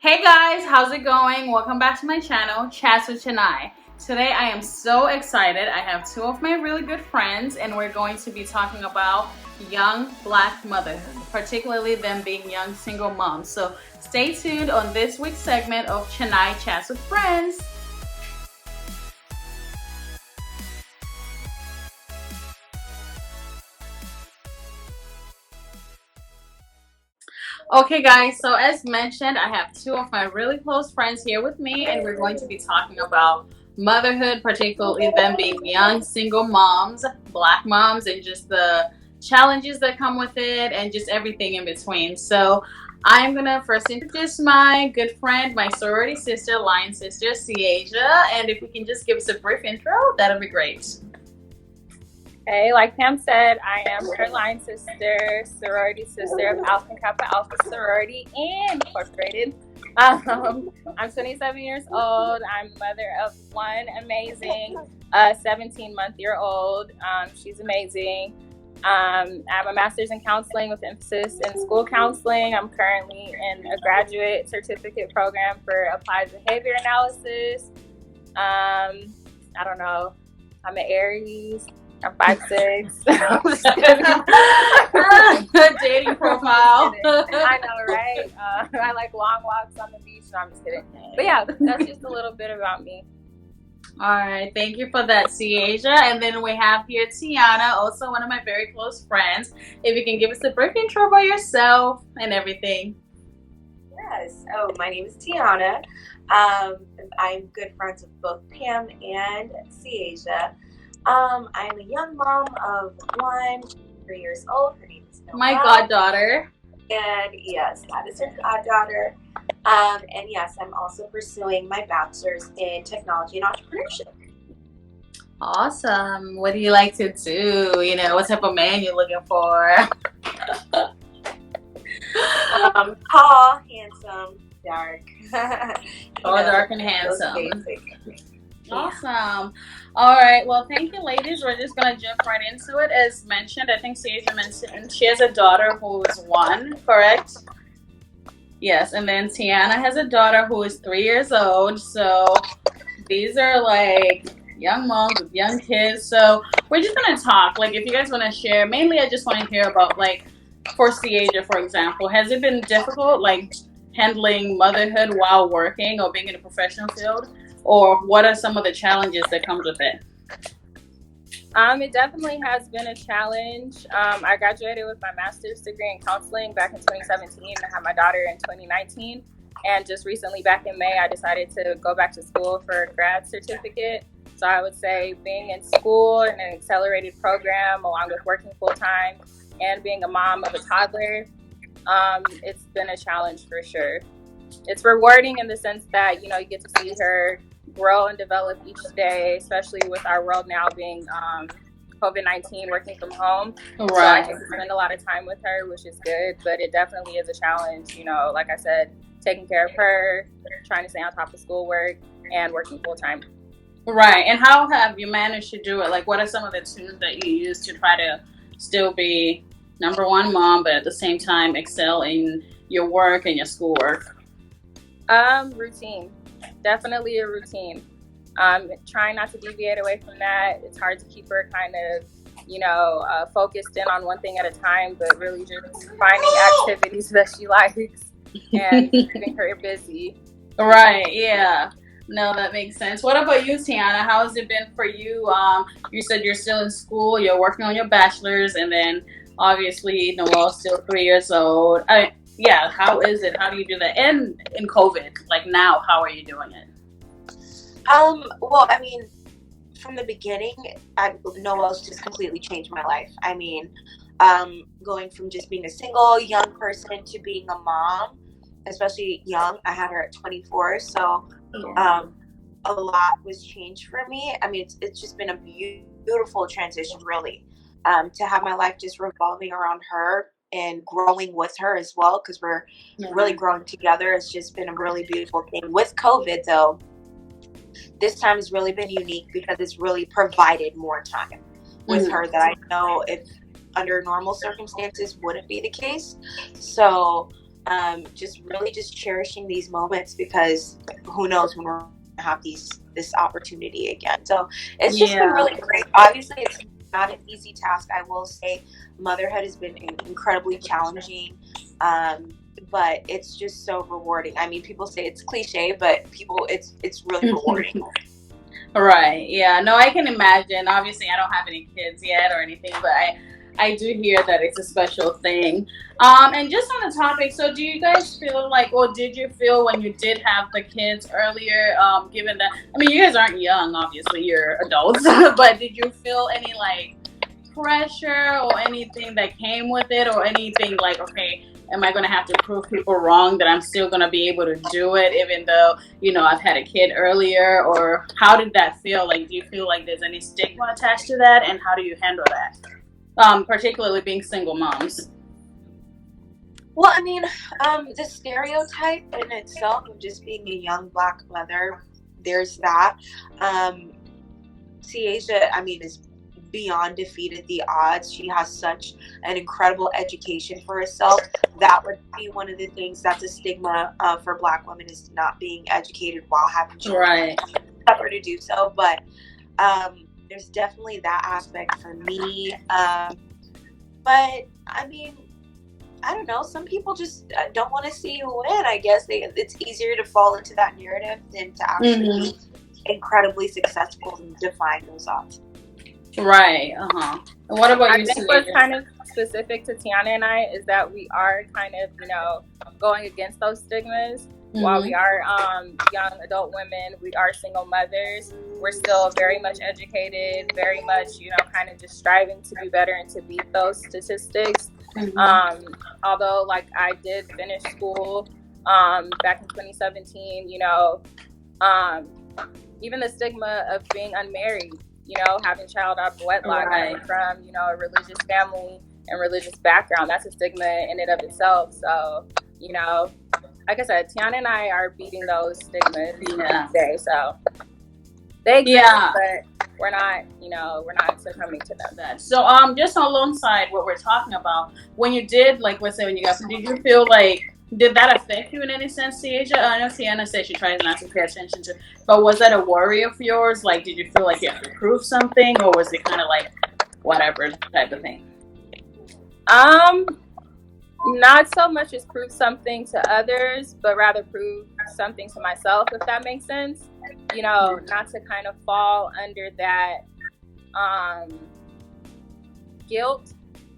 Hey guys, how's it going? Welcome back to my channel, Chats with Tinashe. Today I am so excited. I have two of my really good friends and we're going to be talking about young Black motherhood, particularly them being young single moms. So stay tuned on this week's segment of Tinashe Chats with Friends. Okay guys, so as mentioned, I have two of my really close friends here with me and we're going to be talking about motherhood, particularly them being young single moms, Black moms, and just the challenges that come with it and just everything in between. So I'm gonna first introduce my good friend, my sorority sister, line sister, Ciasia, and if we can just give us a brief intro, that'll be great. Hey, like Pam said, I am her line sister, sorority sister of Alpha Kappa Alpha Sorority Incorporated. I'm 27 years old. I'm mother of one amazing 17-month-old. She's amazing. I have a master's in counseling with emphasis in school counseling. I'm currently in a graduate certificate program for applied behavior analysis. I don't know. I'm an Aries. I'm 5'6". Dating profile. I know, right? I like long walks on the beach. No, I'm just kidding. But yeah, that's just a little bit about me. All right, thank you for that, Ciasia. And then we have here Tiana, also one of my very close friends. If you can give us a brief intro about yourself and everything. Yes. Oh, my name is Tiana. I'm good friends with both Pam and Ciasia. I'm a young mom of 3 years old. Her name is Noelle. My goddaughter. And yes, that is her goddaughter. And yes, I'm also pursuing my bachelor's in technology and entrepreneurship. Awesome. What do you like to do? You know, what type of man you're looking for? Tall, handsome, dark. Tall, dark, and handsome. Awesome. All right. Well, thank you, ladies. We're just going to jump right into it. As mentioned, I think Ciasia mentioned she has a daughter who is 1, correct? Yes. And then Tiana has a daughter who is 3 years old. So these are like young moms with young kids. So we're just going to talk. Like, if you guys want to share, mainly I just want to hear about, like, for Ciasia, for example, has it been difficult, like, handling motherhood while working or being in a professional field? Or what are some of the challenges that comes with it? It definitely has been a challenge. I graduated with my master's degree in counseling back in 2017. I had my daughter in 2019. And just recently, back in May, I decided to go back to school for a grad certificate. So I would say being in school in an accelerated program, along with working full-time and being a mom of a toddler, it's been a challenge for sure. It's rewarding in the sense that, you know, you get to see her grow and develop each day, especially with our world now being COVID-19, working from home. Right. So I can spend a lot of time with her, which is good, but it definitely is a challenge. You know, like I said, taking care of her, trying to stay on top of schoolwork, and working full time. Right. And how have you managed to do it? Like, what are some of the tools that you use to try to still be number one mom, but at the same time excel in your work and your schoolwork? Routine. Definitely a routine. Trying not to deviate away from that. It's hard to keep her kind of, you know, focused in on one thing at a time, but really just finding activities that she likes and keeping her busy. Right, yeah. No, that makes sense. What about you, Tiana? How has it been for you? You said you're still in school, you're working on your bachelor's, and then obviously Noelle's still 3 years old. Yeah, how is it? How do you do that? And in COVID, like now, how are you doing it? Well, I mean, from the beginning, Noelle's just completely changed my life. I mean, going from just being a single young person to being a mom, especially young. I had her at 24, so a lot was changed for me. I mean, it's just been a beautiful transition, really, to have my life just revolving around her and growing with her as well, because we're really growing together. It's just been a really beautiful thing. With COVID, though, this time has really been unique because it's really provided more time with her that I know if under normal circumstances wouldn't be the case. So just really just cherishing these moments, because who knows when we're going to have this opportunity again. So it's just been really great. Obviously, it's not an easy task. I will say motherhood has been incredibly challenging, but it's just so rewarding. I mean, people say it's cliche, but it's really rewarding. Right. Yeah. No, I can imagine. Obviously, I don't have any kids yet or anything, but I do hear that it's a special thing. And just on the topic, so do you guys feel like, or did you feel when you did have the kids earlier, given that, I mean, you guys aren't young, obviously, you're adults, but did you feel any like pressure or anything that came with it, or anything like, okay, am I going to have to prove people wrong that I'm still going to be able to do it even though, you know, I've had a kid earlier? Or how did that feel? Like, do you feel like there's any stigma attached to that? And how do you handle that? Particularly being single moms. Well, I mean, the stereotype in itself of just being a young Black mother, there's that. Tiashe, I mean, is beyond defeated the odds. She has such an incredible education for herself. That would be one of the things that's a stigma for Black women, is not being educated while having children. Right. Tougher to do so, but there's definitely that aspect for me. But I mean, I don't know. Some people just don't want to see you win. I guess it's easier to fall into that narrative than to actually be incredibly successful and defying those odds. Right. And what about you? I think what's kind of specific to Tiana and I is that we are kind of, you know, going against those stigmas. While we are young adult women, we are single mothers. We're still very much educated, very much, you know, kind of just striving to do better and to beat those statistics. Although, like, I did finish school back in 2017, you know, even the stigma of being unmarried, you know, having a child out of wedlock, coming from, you know, a religious family and religious background, that's a stigma in and of itself. So, you know, like I said, Tiana and I are beating those stigmas today. So they exist, but we're not, you know, we're not succumbing to them. So just alongside what we're talking about, when you did, like, let's say when you got, did you feel like, did that affect you in any sense, Tiashe? I know Tiana said she tries not to pay attention to, but was that a worry of yours? Like, did you feel like you have to prove something, or was it kind of like whatever type of thing? Not so much as prove something to others, but rather prove something to myself, if that makes sense. You know, not to kind of fall under that guilt,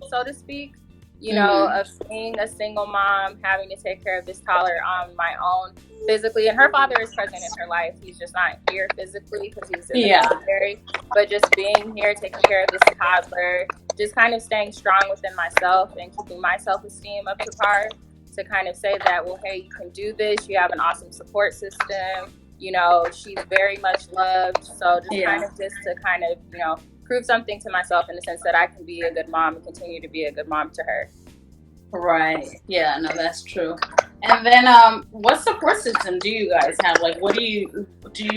so to speak, you know, of being a single mom, having to take care of this toddler on my own physically. And her father is present in her life. He's just not here physically because he's in the military. But just being here, taking care of this toddler, just kind of staying strong within myself and keeping my self-esteem up to par, to kind of say that, well, hey, you can do this. You have an awesome support system. You know, she's very much loved. So just kind of you know, prove something to myself in the sense that I can be a good mom and continue to be a good mom to her. Right. Yeah, no, that's true. And then what support system do you guys have? Like, what do you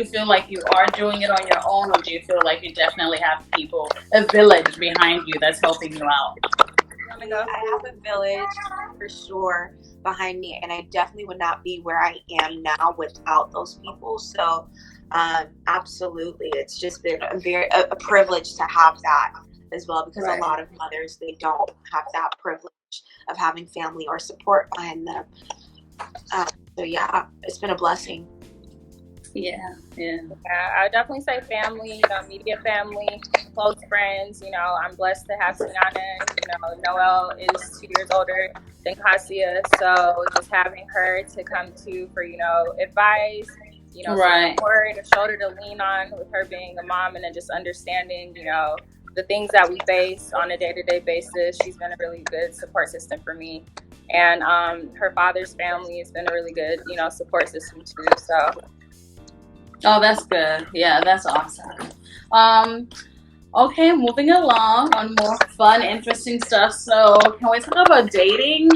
feel like you are doing it on your own, or do you feel like you definitely have people, a village behind you that's helping you out? I have a village for sure behind me, and I definitely would not be where I am now without those people. So absolutely, it's just been a privilege to have that as well, because a lot of mothers, they don't have that privilege of having family or support behind them. So yeah, it's been a blessing. Yeah, I would definitely say family, you know, immediate family, close friends. You know, I'm blessed to have Tinashe. You know, Noelle is 2 years older than Kasia, so just having her to come to for, you know, advice, you know, support, a shoulder to lean on with her being a mom, and then just understanding, you know, the things that we face on a day-to-day basis. She's been a really good support system for me. And her father's family has been a really good, you know, support system too. So. Oh, that's good. Yeah, that's awesome. Okay, moving along on more fun, interesting stuff. So can we talk about dating?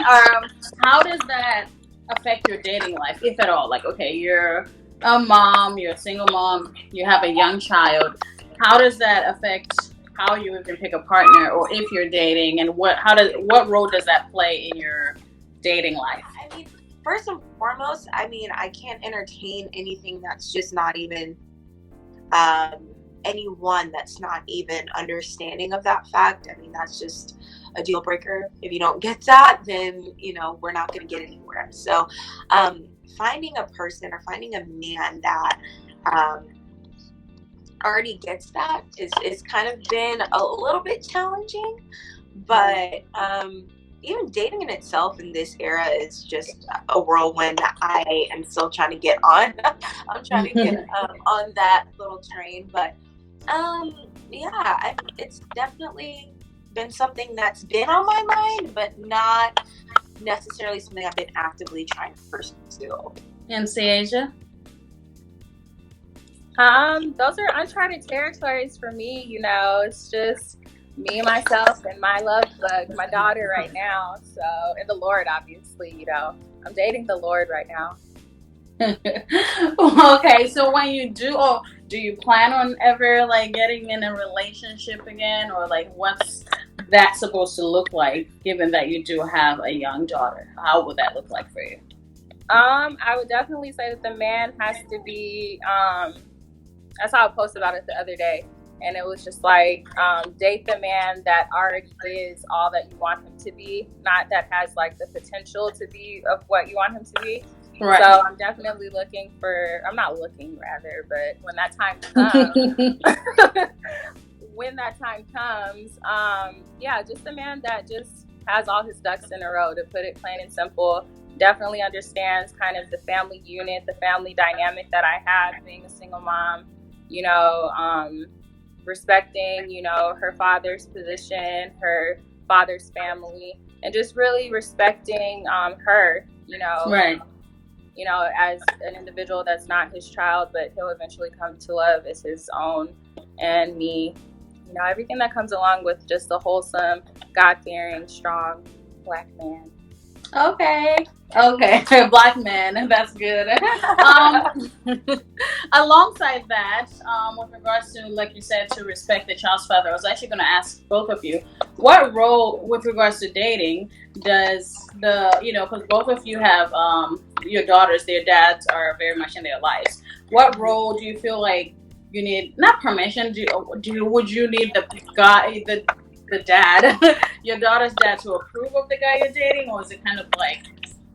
How does that affect your dating life, if at all? Like, okay, you're a mom, you're a single mom, you have a young child. How does that affect how you even pick a partner, or if you're dating, and what role does that play in your dating life? I mean, first and foremost, I mean, I can't entertain anything that's just not even anyone that's not even understanding of that fact. I mean, that's just a deal breaker. If you don't get that, then, you know, we're not going to get anywhere. So finding a person or finding a man that already gets that is kind of been a little bit challenging. But even dating in itself in this era is just a whirlwind that I am still trying to get on. I'm trying to get on that little train. But yeah, it's definitely been something that's been on my mind, but not necessarily something I've been actively trying to pursue. And Asia? Those are uncharted territories for me. You know, it's just me, myself, and my love bug, my daughter right now. So, and the Lord, obviously, you know, I'm dating the Lord right now. Okay, so when you do you plan on ever like getting in a relationship again, or like what's that supposed to look like, given that you do have a young daughter? How would that look like for you? I would definitely say that the man has to be, I saw a post about it the other day, and it was just like, date the man that already is all that you want him to be, not that has like the potential to be of what you want him to be. Right. So I'm definitely but when that time comes, yeah, just a man that just has all his ducks in a row, to put it plain and simple. Definitely understands kind of the family unit, the family dynamic that I have being a single mom, you know, respecting, you know, her father's position, her father's family, and just really respecting her, you know, right. You know, as an individual that's not his child, but he'll eventually come to love as his own, and me, you know, everything that comes along with just a wholesome, God-fearing, strong Black man. Okay, Black man, that's good. Alongside that, with regards to, like you said, to respect the child's father, I was actually going to ask both of you, what role, with regards to dating, does because both of you have your daughters, their dads are very much in their lives. What role do you feel like you need, not permission, would you need the dad, your daughter's dad, to approve of the guy you're dating, or is it kind of like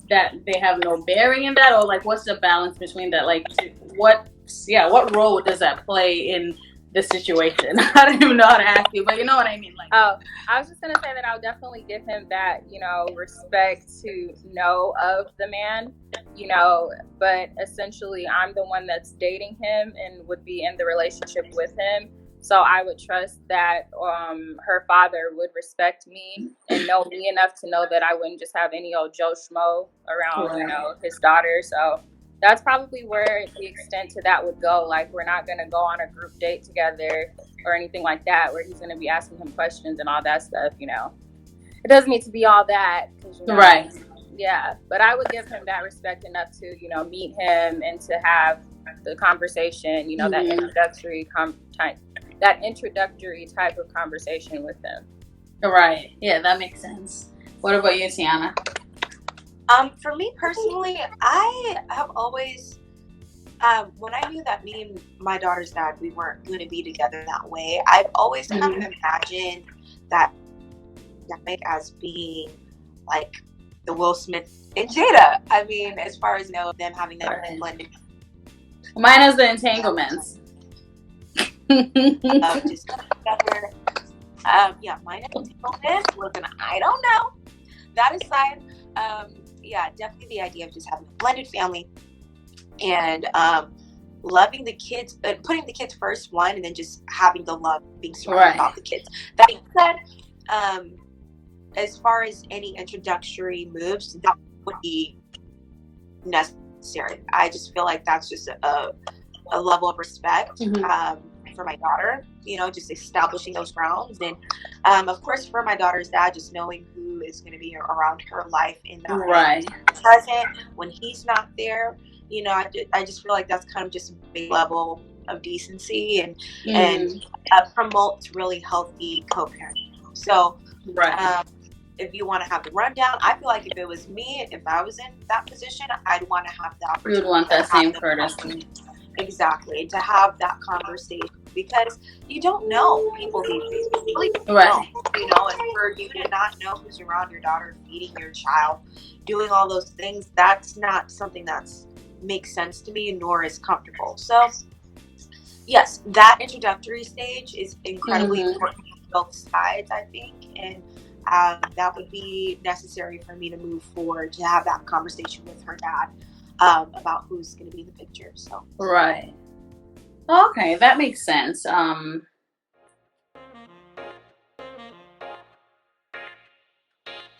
that they have no bearing in that, or like what's the balance between that? Like what role does that play in the situation? I don't even know how to ask you, but you know what I mean. Like, oh, I was just gonna say that I would definitely give him that, you know, respect to know of the man, you know, but essentially I'm the one that's dating him and would be in the relationship with him. So I would trust that her father would respect me and know me enough to know that I wouldn't just have any old Joe Schmo around, you know, his daughter. So that's probably where the extent to that would go. Like, we're not going to go on a group date together or anything like that, where he's going to be asking him questions and all that stuff, you know. It doesn't need to be all that. You know, right. Yeah. But I would give him that respect enough to, you know, meet him and to have the conversation, you know, that introductory type of conversation with them. Right. Yeah, that makes sense. What about you, Tiana? For me personally, I have always, when I knew that me and my daughter's dad, we weren't going to be together that way, I've always kind of imagined that dynamic as being like the Will Smith and Jada. I mean, as far as, you know, them having that blended. Mine is the entanglements. Just together. Yeah, mine entanglement was I don't know. That aside, yeah, definitely the idea of just having a blended family and loving the kids, putting the kids first, one, and then just having the love being surrounded about the kids. That being said, as far as any introductory moves, that would be necessary. I just feel like that's just a level of respect for my daughter, you know, just establishing those grounds. And of course, for my daughter's dad, just knowing who is going to be around her life in that present when he's not there. You know, I just feel like that's kind of just a big level of decency and promotes really healthy co-parenting. So if you want to have the rundown, I feel like if it was me, if I was in that position, I'd want to have the opportunity. You would want that same courtesy. Exactly, to have that conversation, because you don't know people these days. You really don't, Right. you know, and for you to not know who's around your daughter, feeding your child, doing all those things, that's not something that's makes sense to me, nor is comfortable. So yes, that introductory stage is incredibly important on both sides, I think, and that would be necessary for me to move forward, to have that conversation with her dad about who's going to be the picture. So right. Okay, that makes sense. Hi.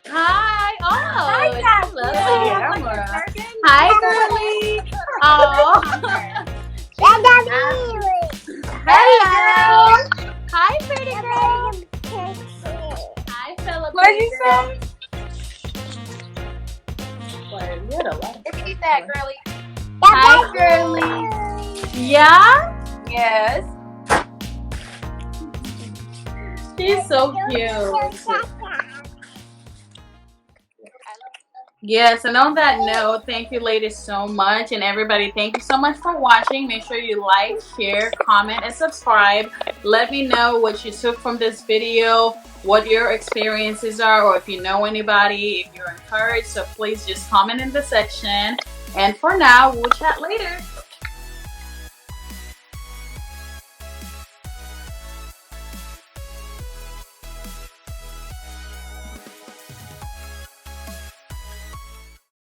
Oh, Hi, hello. Camera. Hi, girly. Oh. Hello. Hi, pretty girl. Hi, Philip. What did you say? repeat that, girly. Hi, girly. Yeah? Yes. She's so cute. Yes, and on that note, thank you ladies so much, and everybody, thank you so much for watching. Make sure you like, share, comment, and subscribe. Let me know what you took from this video, what your experiences are, or if you know anybody, if you're encouraged. So please just comment in the section. And for now, we'll chat later.